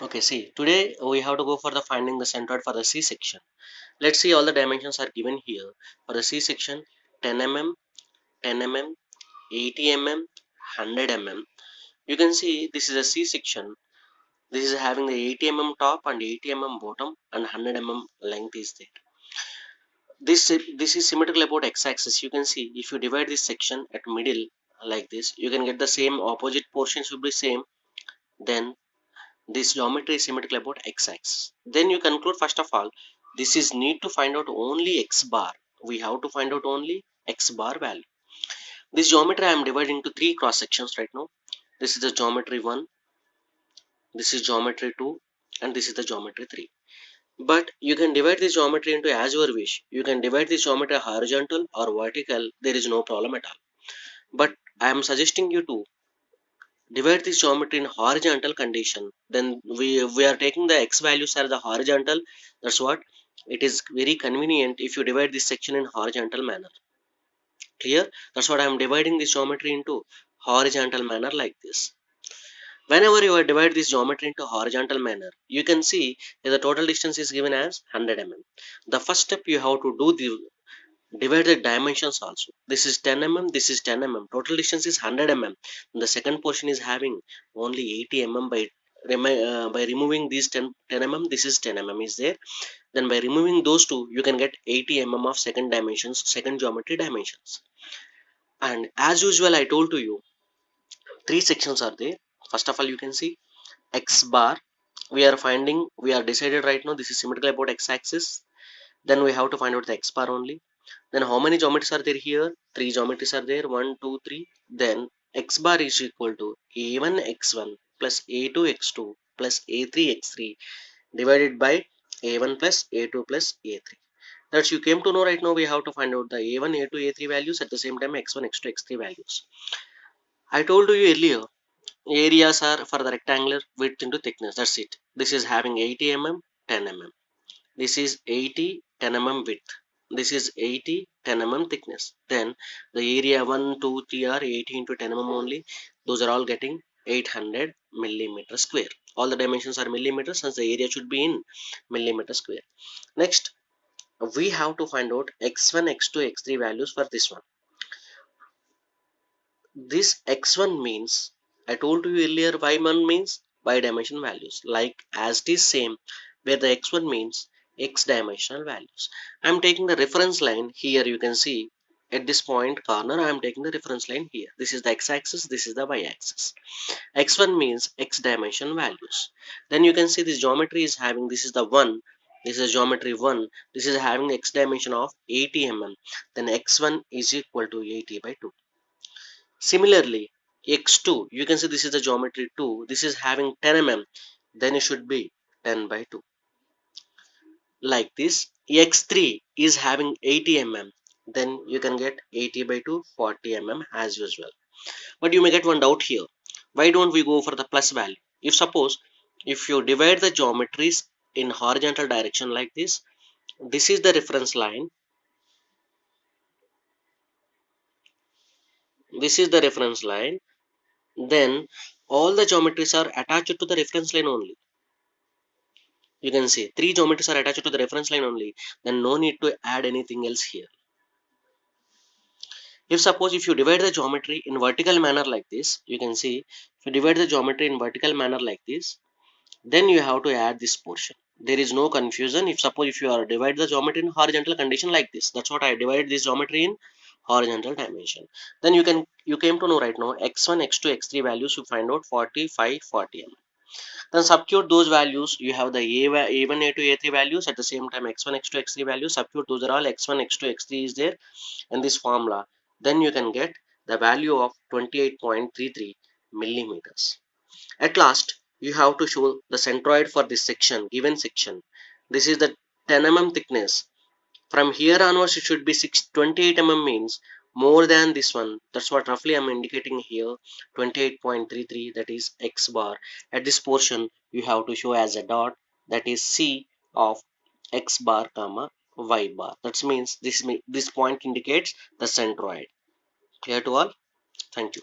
Okay, see, today we have to go for the finding the centroid for the C section. Let's see, all the dimensions are given here. For the C section, 10 mm, 10 mm, 80 mm, 100 mm. You can see this is a C section. This is having the 80 mm top and 80 mm bottom and 100 mm length is there. This is symmetrical about x-axis. You can see if you divide this section at middle like this, you can get the same opposite portions will be same. Then this geometry is symmetrical about x-axis. Then you conclude first of all, this is need to find out only x bar. We have to find out only x bar value. This geometry I am dividing into three cross sections right now. This is the geometry 1, this is geometry 2, and this is the geometry 3. But you can divide this geometry into as your wish. You can divide this geometry horizontal or vertical. There is no problem at all. But I am suggesting you to divide this geometry in horizontal condition. Then we are taking the x values as the horizontal. That's what it is very convenient if you divide this section in horizontal manner. Clear? That's what I am dividing this geometry into horizontal manner like this. Whenever you divide this geometry into horizontal manner, you can see that the total distance is given as 100 mm. The first step you have to do the divide the dimensions also. This is 10 mm, this is 10 mm. Total distance is 100 mm. The second portion is having only 80 mm by removing these 10 mm, this is 10 mm is there. Then by removing those two, you can get 80 mm of second dimensions, second geometry dimensions. And as usual, I told to you, three sections are there. First of all, you can see x bar. We are decided right now, this is symmetrical about x-axis. Then we have to find out the x bar only. Then how many geometries are there here? Three geometries are there. 1, 2, 3. Then x bar is equal to a1 x1 plus a2 x2 plus a3 x3 divided by a1 plus a2 plus a3. That's you came to know right now. We have to find out the a1, a2, a3 values at the same time x1, x2, x3 values. I told you earlier, areas are for the rectangular width into thickness. That's it. This is having 80 mm, 10 mm. This is 80 10 mm width. This is 80 10 mm thickness. Then the area 1, 2, 3 are 80 into 10 mm only. Those are all getting 800 millimeter square. All the dimensions are millimeters since the area should be in millimeter square. Next, we have to find out x1, x2, x3 values for this one. This x1 means, I told you earlier, y1 means y dimension values. Like as it is same, where the x1 means x dimensional values. I am taking the reference line here. You can see at this point corner, I am taking the reference line here. This is the x-axis, this is the y-axis. X1 means x dimension values. Then you can see this geometry is having, this is the 1, this is geometry 1, this is having x dimension of 80 mm. Then x1 is equal to 80 by 2. Similarly, x2, you can see this is the geometry 2, this is having 10 mm, then it should be 10 by 2. Like this, x3 is having 80 mm, then you can get 80 by 2, 40 mm as usual. But you may get one doubt here. Why don't we go for the plus value? If suppose, if you divide the geometries in horizontal direction like this is the reference line, this is the reference line, then all the geometries are attached to the reference line only. You can see three geometries are attached to the reference line only, then no need to add anything else here. If suppose if you divide the geometry in vertical manner like this, you can see if you divide the geometry in vertical manner like this, then you have to add this portion. There is no confusion. If suppose if you are divide the geometry in horizontal condition like this, that's what I divided this geometry in horizontal dimension. Then you came to know right now x1, x2, x3 values you find out 45, 40 mm. Then substitute those values. You have the a1, a2, a3 values at the same time x1, x2, x3 values. Substitute those are all x1, x2, x3 is there in this formula. Then you can get the value of 28.33 millimeters. At last, you have to show the centroid for this section, given section. This is the 10 mm thickness. From here onwards, it should be 28 mm means more than this one. That's what roughly I'm indicating here. 28.33, that is x bar. At this portion, you have to show as a dot, that is C of x bar comma y bar. That means this point indicates the centroid. Clear to all? Thank you.